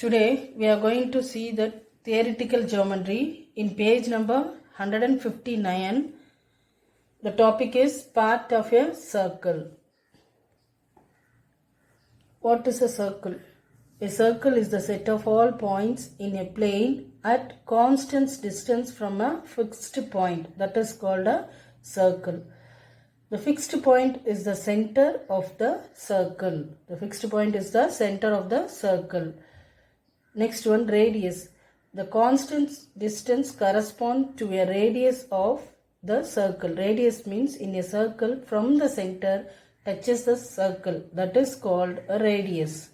Today we are going to see the theoretical geometry in page number 159. The topic is part of a circle. What is a circle? A circle is the set of all points in a plane at constant distance from a fixed point. That is called a circle. The fixed point is the center of the circle. The fixed point is the center of the circle. Next one, radius. The constant distance corresponds to a radius of the circle. Radius means in a circle from the center touches the circle. That is called a radius.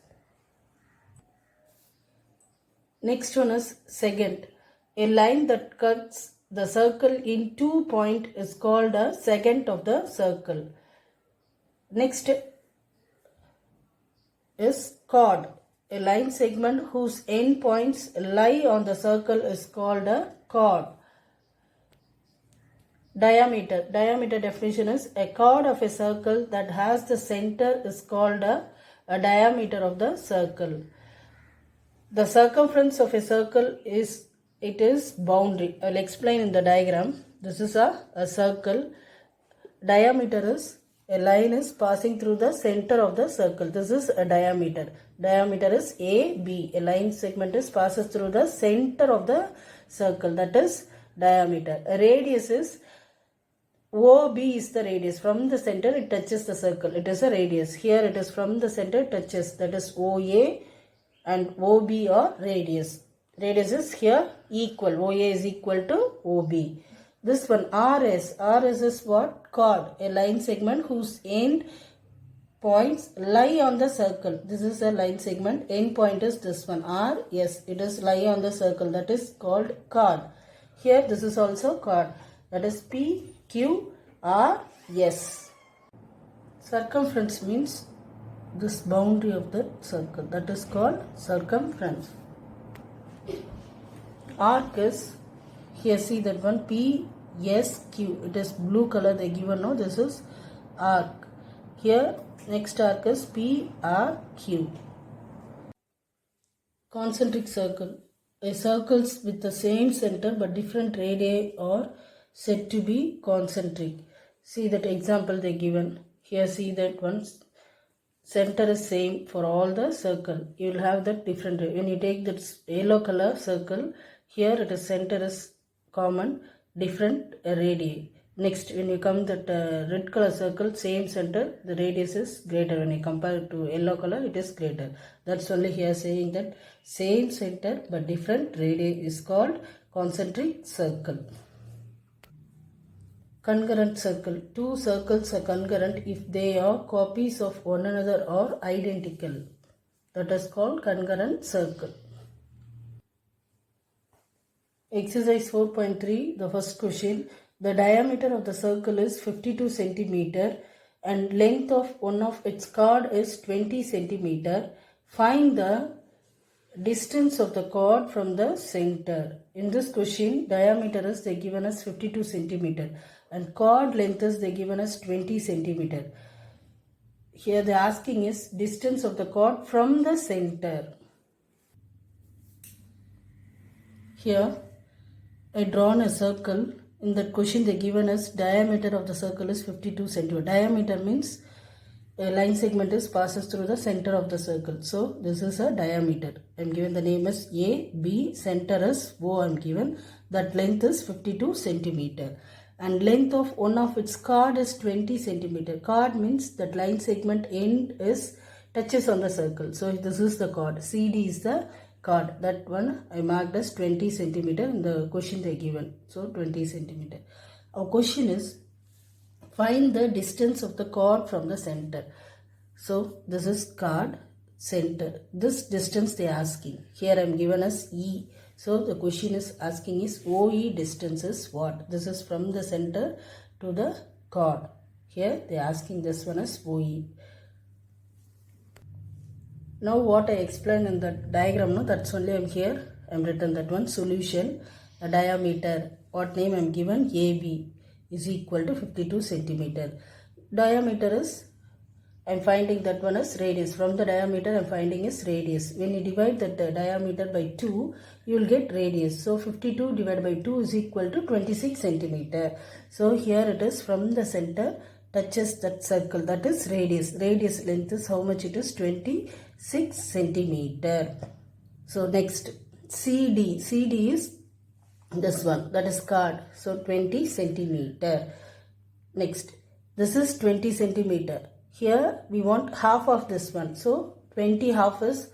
Next one is secant. A line that cuts the circle in 2 points is called a secant of the circle. Next is chord. A line segment whose end points lie on the circle is called a chord. Diameter. Diameter definition is a chord of a circle that has the center is called a diameter of the circle. The circumference of a circle is boundary. I will explain in the diagram. This is a circle. Diameter is a line is passing through the center of the circle. This is a diameter. Diameter is AB. A line segment passes through the center of the circle. That is diameter. A radius is OB is the radius. From the center it touches the circle. It is a radius. Here it is from the center touches. That is OA and OB are radius. Radius is here equal. OA is equal to OB. This one RS. RS is what? Chord. A line segment whose end points lie on the circle. This is a line segment. End point is this one. R. Yes, it is lie on the circle. That is called chord. Here this is also chord. That is P, Q, R, S. Circumference means this boundary of the circle. That is called circumference. Arc is, here see that one, P, S, Q. It is blue color they given now. This is arc. Here next arc is P, R, Q. Concentric circle. A circles with the same center but different radii are said to be concentric. See that example they given. Here see that one center is same for all the circle. You will have that different. When you take this yellow color circle, here it is center is common, different radii. Next, when you come that red color circle, same center, the radius is greater. When you compare it to yellow color, it is greater. That's only here saying that same center but different radii is called concentric circle. Concurrent circle. Two circles are concurrent if they are copies of one another or identical. That is called concurrent circle. Exercise 4.3, the first question. The diameter of the circle is 52 centimeter and length of one of its chord is 20 centimeter. Find the distance of the chord from the center. In this question, diameter is they given us 52 centimeter and chord length is they given us 20 centimeter. Here the asking is distance of the chord from the center. Here I drawn a circle. In that question they given us diameter of the circle is 52 centimeter. Diameter means a line segment passes through the center of the circle. So this is a diameter. I am given the name is A, B, center is O I am given. That length is 52 centimeter. And length of one of its chord is 20 centimeter. Chord means that line segment end is touches on the circle. So this is the chord. CD is the chord. That one I marked as 20 centimeter in the question they given. So 20 centimeter. Our question is find the distance of the chord from the center. So this is chord, center. This distance they are asking. Here I am given as E. So the question is asking is OE distance is what? This is from the center to the chord. Here they are asking this one as OE. Now what I explained in the diagram, no, that's only I am here. I am written that one. Solution. The diameter, what name I am given? AB is equal to 52 centimeter. Diameter is I'm finding that one as radius. From the diameter I'm finding is radius. When you divide that diameter by 2, you will get radius. So 52 divided by 2 is equal to 26 centimeter. So here it is, from the center touches that circle, that is radius. Radius length is how much it is? 26 centimeter. So next, CD. CD is this one, that is chord. So 20 centimeter. Next, this is 20 centimeter. Here we want half of this one. So 20 half is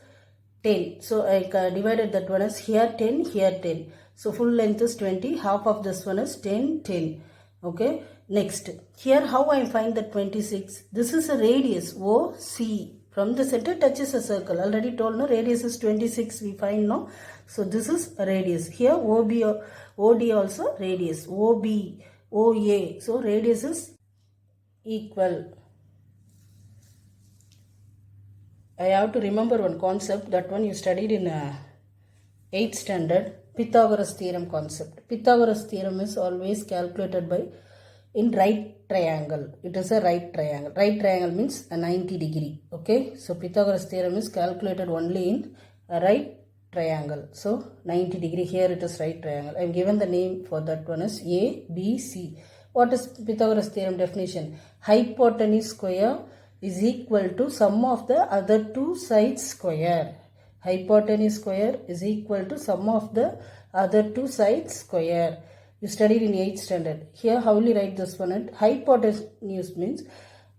10. So I divided that one as here 10, here 10. So full length is 20. Half of this one is 10, 10. Okay. Next, here how I find that 26? This is a radius OC. From the center touches a circle. Already told, no, radius is 26. We find, no. So this is a radius. Here OB, OD also radius. OB, OA. So radius is equal. I have to remember one concept, that one you studied in 8th standard, Pythagoras theorem concept. Pythagoras theorem is always calculated by in right triangle. It is a right triangle. Right triangle means a 90 degree. Okay. So Pythagoras theorem is calculated only in a right triangle. So 90 degree. Here it is right triangle. I am given the name for that one as A, B, C. What is Pythagoras theorem definition? Hypotenuse square is equal to sum of the other two sides square. Hypotenuse square is equal to sum of the other two sides square. You studied in 8th standard. Here how will you write this one? Hypotenuse means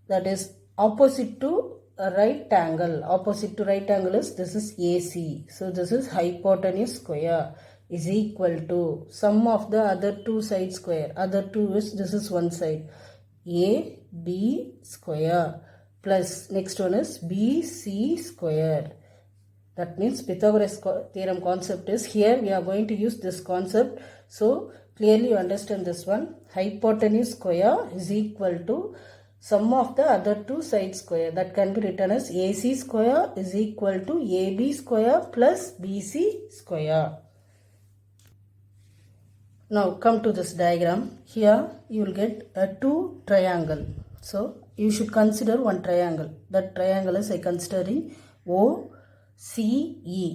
that is opposite to a right angle. Opposite to right angle is, this is AC. So this is hypotenuse square is equal to sum of the other two sides square. Other two is, this is one side, AB square, plus next one is BC square. That means Pythagoras theorem concept is, here we are going to use this concept. So clearly you understand this one. Hypotenuse square is equal to sum of the other two sides square. That can be written as AC square is equal to AB square plus BC square. Now come to this diagram. Here you will get a two triangle. So you should consider one triangle. That triangle is I considering OCE.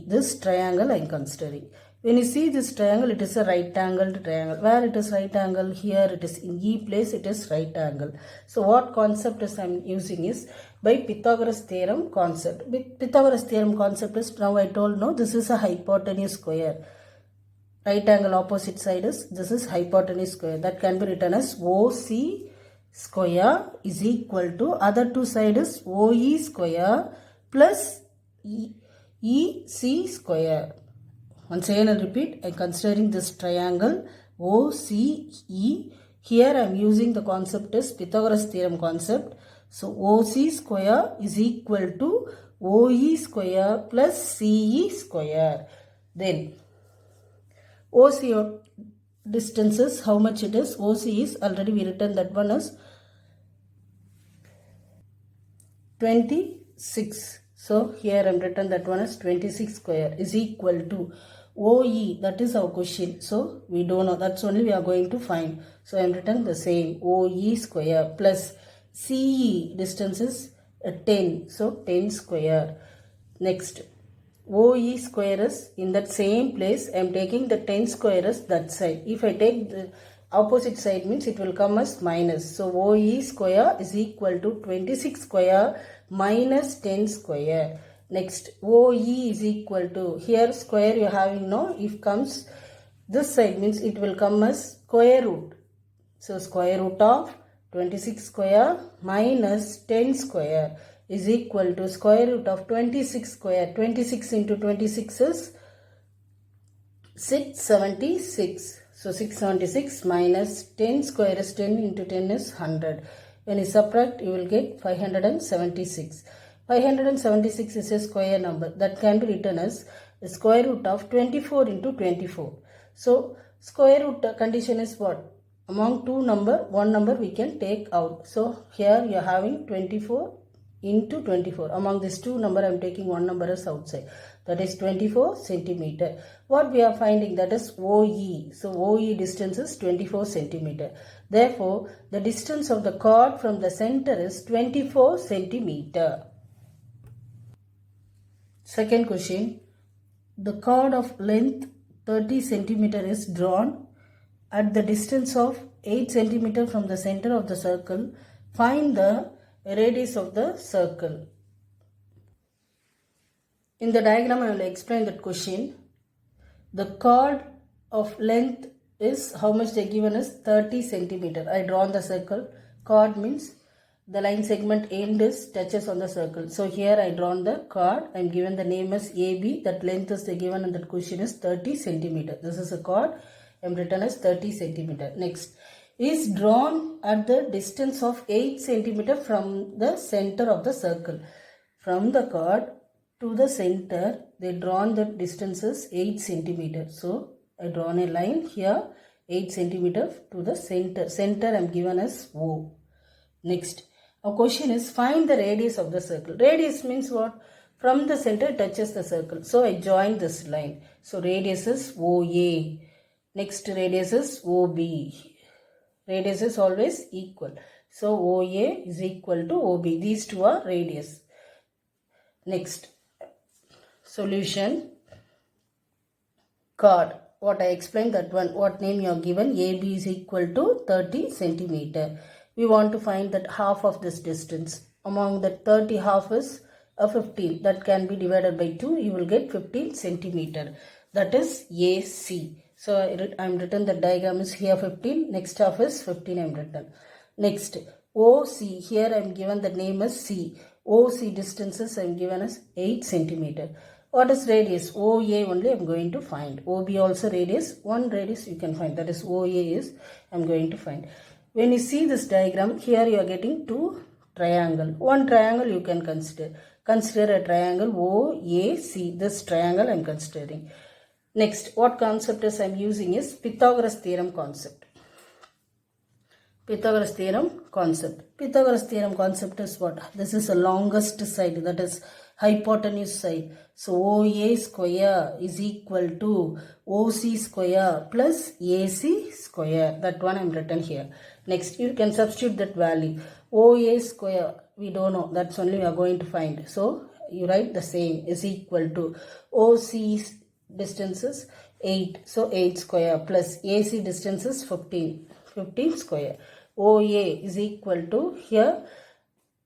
This triangle I am considering. When you see this triangle, it is a right angled triangle. Where it is right angle? Here it is in E place, it is right angle. So what concept is I am using is by Pythagoras theorem concept. With Pythagoras theorem concept is, now I told, no, this is a hypotenuse square. Right angle opposite side is, this is hypotenuse square. That can be written as OC square is equal to other two side is OE square plus EC square. Once again I repeat, I am considering this triangle OCE. Here I am using the concept as Pythagoras theorem concept. So OC square is equal to OE square plus CE square. Then OC distances, how much it is? OC is, already we written that one as 26. So here I am written that one as 26 square is equal to OE, that is our question. So we don't know, that's only we are going to find. So I am written the same OE square plus CE distance is 10. So 10 square. Next, OE square is in that same place. I am taking the 10 square as that side. If I take the opposite side means it will come as minus. So OE square is equal to 26 square minus 10 square. Next, OE is equal to, here square you are having, no, if comes this side means it will come as square root. So square root of 26 square minus 10 square is equal to square root of 26 square. 26 into 26 is 676. So 676 minus 10 square is 10 into 10 is 100. When you subtract, you will get 576. 576 is a square number. That can be written as the square root of 24 into 24. So square root condition is what? Among two number, one number we can take out. So here you are having 24 into 24. Among these two number, I am taking one number as outside. That is 24 centimeter. What we are finding, that is OE. So OE distance is 24 centimeter. Therefore, the distance of the chord from the center is 24 centimeter. Second question. The chord of length 30 centimeter is drawn at the distance of 8 centimeter from the center of the circle. Find the radius of the circle. In the diagram, I will explain that question. The chord of length is how much they given is 30 centimeter. I drawn the circle. Chord means the line segment end is touches on the circle. So here I drawn the chord. I am given the name as AB. That length is given and that question is 30 centimeter. This is a chord. I am written as 30 centimeter. Next is drawn at the distance of 8 centimeter from the center of the circle. From the chord to the center, they drawn the distance is 8 centimeter. So I drawn a line here 8 centimeter to the center. Center I am given as O. Next, our question is find the radius of the circle. Radius means what? From the center it touches the circle. So I join this line. So radius is OA. Next radius is OB. Radius is always equal. So OA is equal to OB. These two are radius. Next, solution. Chord. What I explained that one. What name you are given? AB is equal to 30 centimeter. We want to find that half of this distance. Among the 30, half is a 15. That can be divided by 2. You will get 15 centimeter. That is AC. So I am written the diagram is here 15. Next half is 15 I am written. Next OC. Here I am given the name as C. OC distances I am given as 8 centimeter. What is radius? OA only I am going to find. OB also radius. One radius you can find. That is OA is I am going to find. When you see this diagram, here you are getting two triangle. One triangle you can consider. Consider a triangle OAC. This triangle I am considering. Next, what concept is I am using is Pythagoras theorem concept. Pythagoras theorem concept. Pythagoras theorem concept is what? This is the longest side, that is hypotenuse side. So OA square is equal to OC square plus AC square. That one I am written here. Next, you can substitute that value. OA square, we don't know. That's only we are going to find. So you write the same is equal to OC distance is 8. So 8 square plus AC distance is 15. 15 square. OA is equal to, here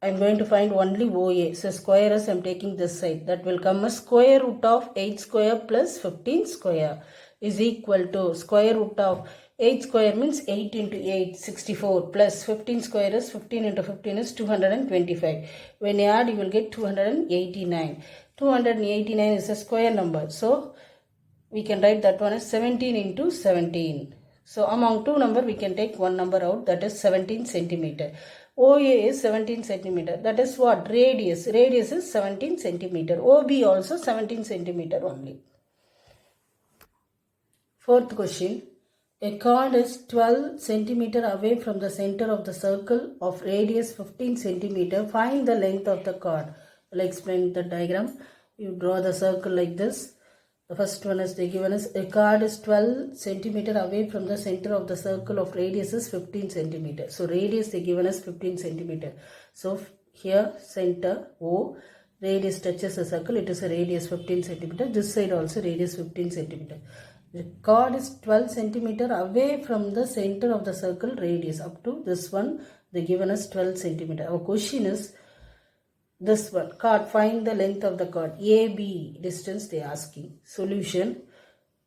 I am going to find only OA. So square as I am taking this side. That will come as square root of 8 square plus 15 square is equal to square root of 8 square means 8 into 8, 64 plus 15 square is 15 into 15 is 225. When you add, you will get 289. 289 is a square number. So we can write that one as 17 into 17. So among two number, we can take one number out, that is 17 centimeter. OA is 17 centimeter. That is what? Radius. Radius is 17 centimeter. OB also 17 centimeter only. Fourth question. A chord is 12 centimeter away from the center of the circle of radius 15 centimeter. Find the length of the chord. I will explain the diagram. You draw the circle like this. The first one is they given us a chord is 12 centimeter away from the center of the circle of radius is 15 centimeter. So radius they given us 15 centimeter. So here center O, radius touches the circle, it is a radius 15 centimeter. This side also radius 15 centimeter. The chord is 12 centimeter away from the center of the circle radius. Up to this one they given us 12 centimeter. Our question is this one, chord, find the length of the chord. AB distance they asking. Solution,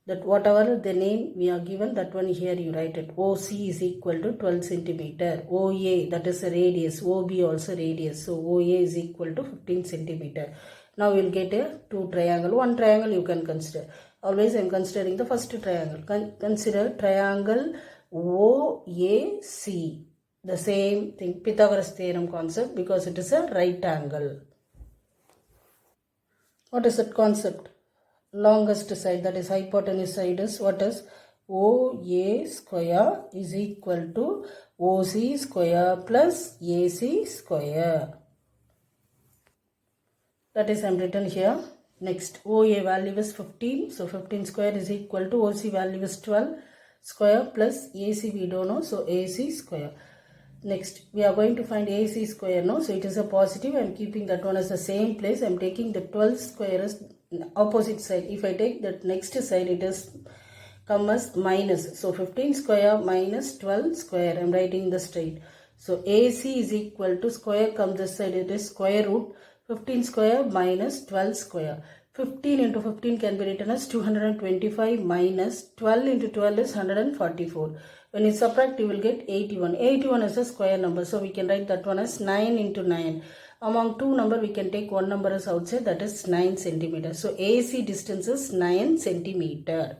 that whatever the name we are given, that one here you write it. OC is equal to 12 centimeter. OA, that is a radius. OB also radius. So OA is equal to 15 centimeter. Now we will get a two triangle. One triangle you can consider. Always I am considering the first triangle. Consider triangle OAC. The same thing, Pythagoras theorem concept, because it is a right angle. What is that concept? Longest side, that is hypotenuse side, is what is OA square is equal to OC square plus AC square. That is I am written here. Next, OA value is 15. So 15 square is equal to OC value is 12 square plus AC we don't know. So AC square. Next, we are going to find AC square now. So it is a positive. I am keeping that one as the same place. I am taking the 12 square as opposite side. If I take that next side, it is come as minus. So 15 square minus 12 square. I am writing the straight. So AC is equal to square comes this side. It is square root 15 square minus 12 square. 15 into 15 can be written as 225 minus 12 into 12 is 144. When you subtract, you will get 81. 81 is a square number. So we can write that one as 9 into 9. Among two number, we can take one number as outside, that is 9 centimeter. So AC distance is 9 centimeter.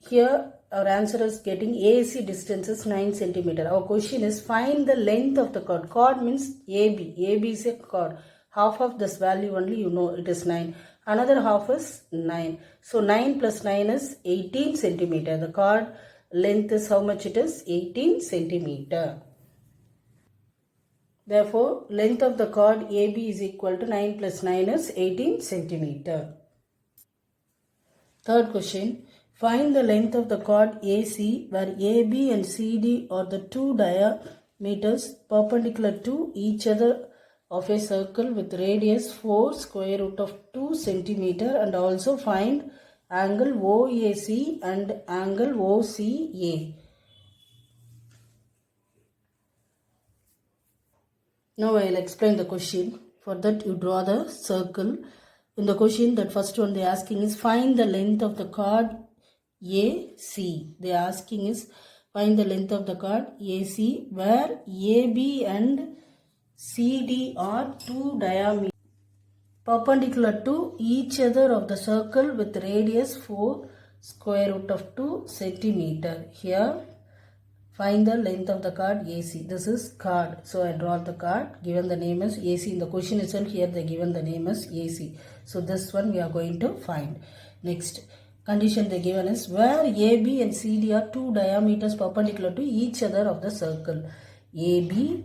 Here our answer is getting AC distance is 9 centimeter. Our question is find the length of the chord. Chord means AB. AB is a chord. Half of this value only you know it is 9. Another half is 9. So 9 plus 9 is 18 centimeter. The chord length is how much it is? 18 centimeter. Therefore, length of the chord AB is equal to 9 plus 9 is 18 centimeter. Third question. Find the length of the chord AC where AB and CD are the two diameters perpendicular to each other of a circle with radius 4 square root of 2 centimeter, and also find angle OAC and angle OCA. Now I will explain the question. For that you draw the circle. In the question, that first one they are asking is find the length of the chord AC. They are asking is find the length of the chord AC where AB and CD are two diameters perpendicular to each other of the circle with radius 4 square root of 2 centimeter. Here find the length of the chord AC. This is chord. So I draw the chord. Given the name is AC. In the question itself here they given the name as AC. So this one we are going to find. Next condition they given is where AB and CD are two diameters perpendicular to each other of the circle. AB,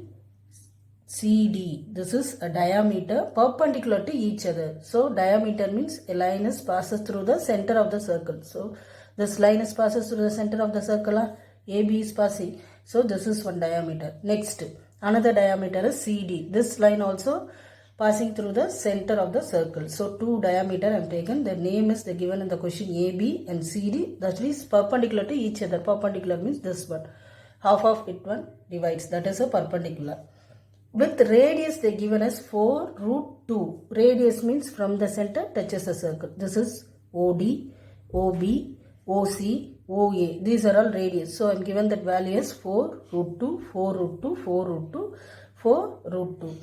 CD. This is a diameter perpendicular to each other. So diameter means a line is passes through the center of the circle. So this line is passes through the center of the circle. AB is passing. So this is one diameter. Next, another diameter is CD. This line also passing through the center of the circle. So two diameter I am taken. The name is given in the question AB and CD. That is perpendicular to each other. Perpendicular means this one. Half of it one divides. That is a perpendicular. With radius they given as 4 root 2. Radius means from the center touches the circle. This is OD, OB, OC, OA. These are all radius. So I am given that value as 4 root 2, 4 root 2, 4 root 2, 4 root 2.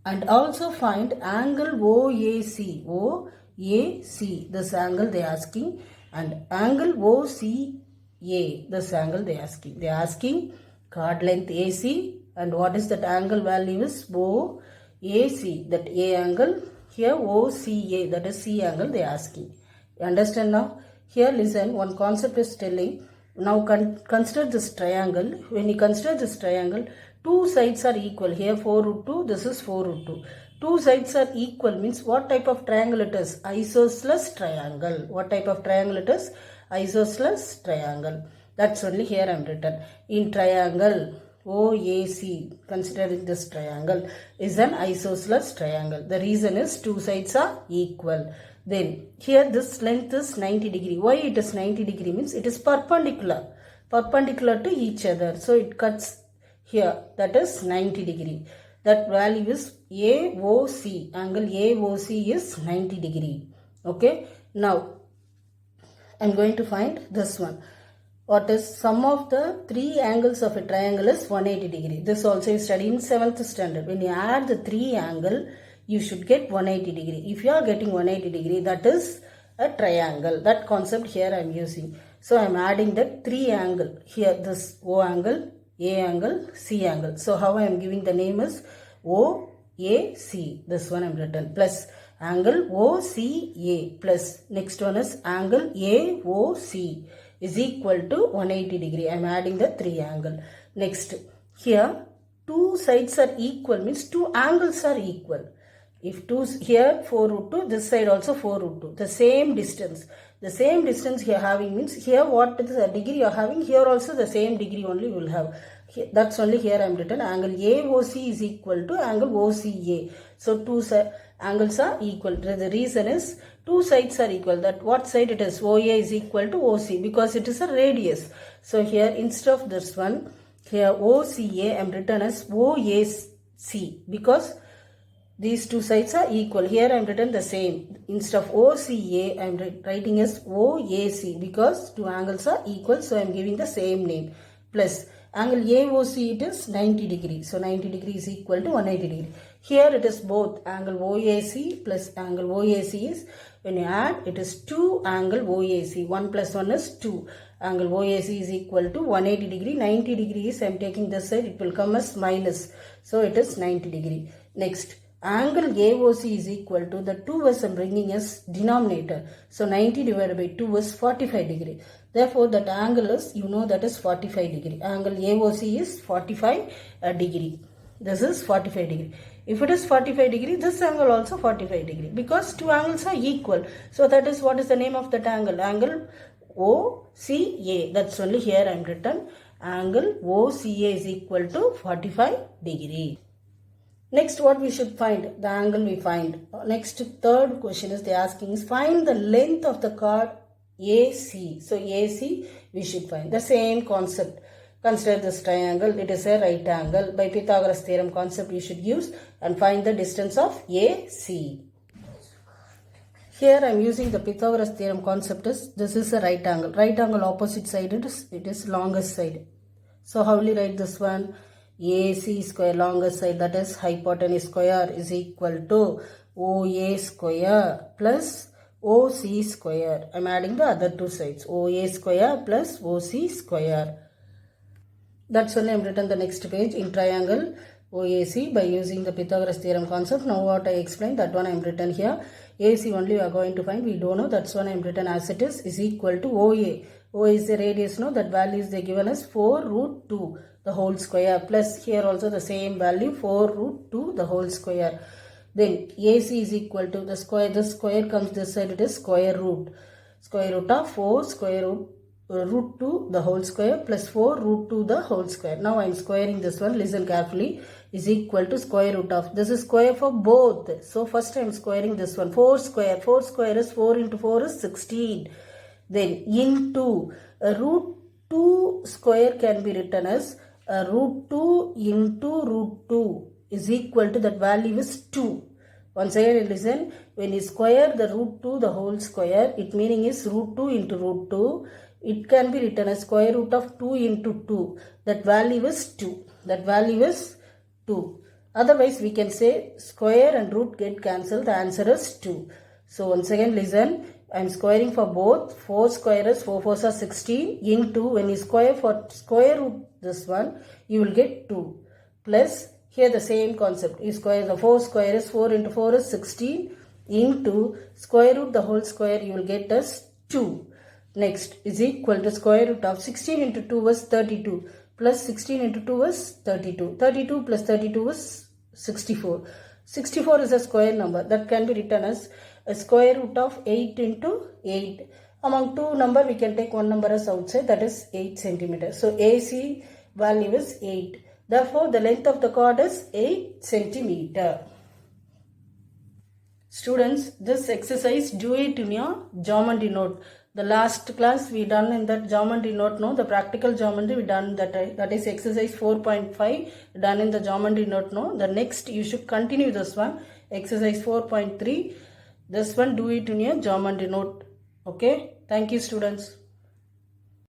And also find angle OAC. OAC. This angle they are asking. And angle OCA. This angle they are asking. They are asking chord length AC. And what is that angle value is OAC, that A angle. Here OCA, that is C angle they are asking. You understand now? Here listen, one concept is telling. Now consider this triangle. When you consider this triangle, two sides are equal. Here 4 root 2, this is 4 root 2. Two sides are equal means what type of triangle it is? Isosceles triangle. What type of triangle it is? Isosceles triangle. That's only here I am written. In triangle OAC, considering this triangle, is an isosceles triangle. The reason is two sides are equal. Then here this length is 90 degree. Why it is 90 degree means it is perpendicular. Perpendicular to each other. So it cuts here. That is 90 degree. That value is AOC. Angle AOC is 90 degree. Okay. Now I am going to find this one. What is sum of the three angles of a triangle is 180 degree. This also you study in 7th standard. When you add the three angle, you should get 180 degree. If you are getting 180 degree, that is a triangle. That concept here I am using. So I am adding the three angle. Here this O angle, A angle, C angle. So how I am giving the name is OAC. This one I am written. Plus angle OCA. Plus next one is angle AOC. Is equal to 180 degree. I am adding the three angle. Next, here two sides are equal means two angles are equal. If two here 4 root 2, this side also 4 root 2. The same distance. The same distance here having means here what is the degree you are having, here also the same degree only you will have. Here, that's only here I am written angle AOC is equal to angle OCA. So two angles are equal. The reason is two sides are equal. That what side it is? OA is equal to OC because it is a radius. So here instead of this one, here OCA I am written as OAC because these two sides are equal. Here I am written the same. Instead of OCA, I am writing as OAC because two angles are equal. So I am giving the same name. Plus angle AOC it is 90 degree. So 90 degree is equal to 180 degree. Here it is both angle OAC plus angle OAC is, when you add, it is 2 angle OAC. 1 plus 1 is 2. Angle OAC is equal to 180 degree. 90 degrees I am taking this side. It will come as minus. So it is 90 degree. Next. Angle AOC is equal to the 2 as I am bringing as denominator. So 90 divided by 2 is 45 degree. Therefore that angle is, you know, that is 45 degree. Angle AOC is 45 degree. This is 45 degree. If it is 45 degree, this angle also 45 degree because two angles are equal. So that is what is the name of that angle? Angle OCA. That's only here I am written. Angle OCA is equal to 45 degree. Next, what we should find? The angle we find. Next, third question is they asking is find the length of the chord AC. So AC we should find. The same concept. Consider this triangle. It is a right angle. By Pythagoras theorem concept you should use and find the distance of AC. Here I am using the Pythagoras theorem concept is this is a right angle. Right angle opposite side it is longest side. So how will you write this one? AC square longest side, that is hypotenuse square, is equal to OA square plus OC square. I am adding the other two sides. OA square plus OC square. That's only I am written the next page in triangle OAC by using the Pythagoras theorem concept. Now what I explained, that one I am written here. AC only we are going to find. We don't know. That's one I am written as it is equal to OA. OA is the radius. No, that value is they given as 4 root 2. The whole square plus here also the same value 4 root 2 the whole square. Then AC is equal to the square. The square comes this side, it is square root. Square root of 4 square root 2 the whole square plus 4 root 2 the whole square. Now I am squaring this one. Listen carefully. Is equal to square root of. This is square for both. So first I am squaring this one. 4 square. 4 square is 4 into 4 is 16. Then into root 2 square can be written as root 2 into root 2 is equal to that value is 2. Once again listen, when you square the root 2 the whole square, it meaning is root 2 into root 2. It can be written as square root of 2 into 2. That value is 2. That value is 2. Otherwise we can say square and root get cancelled. The answer is 2. So once again listen. I am squaring for both. 4 square is 4 4s are 16 into, when you square for square root this one, you will get 2. Plus here the same concept. You square the 4 square is 4 into 4 is 16 into square root the whole square, you will get as 2. Next is equal to square root of 16 into 2 is 32 plus 16 into 2 is 32. 32 plus 32 is 64. 64 is a square number that can be written as a square root of 8 into 8. Among two number we can take one number as outside, that is 8 centimeters. So AC value is 8. Therefore the length of the chord is 8 centimeter. Students, this exercise do it in your geometry note. The last class we done in that geometry note, no, the practical geometry we done that is exercise 4.5 done in the geometry note, no. The next you should continue this one, exercise 4.3. This one do it in your geometry note. Okay. Thank you students.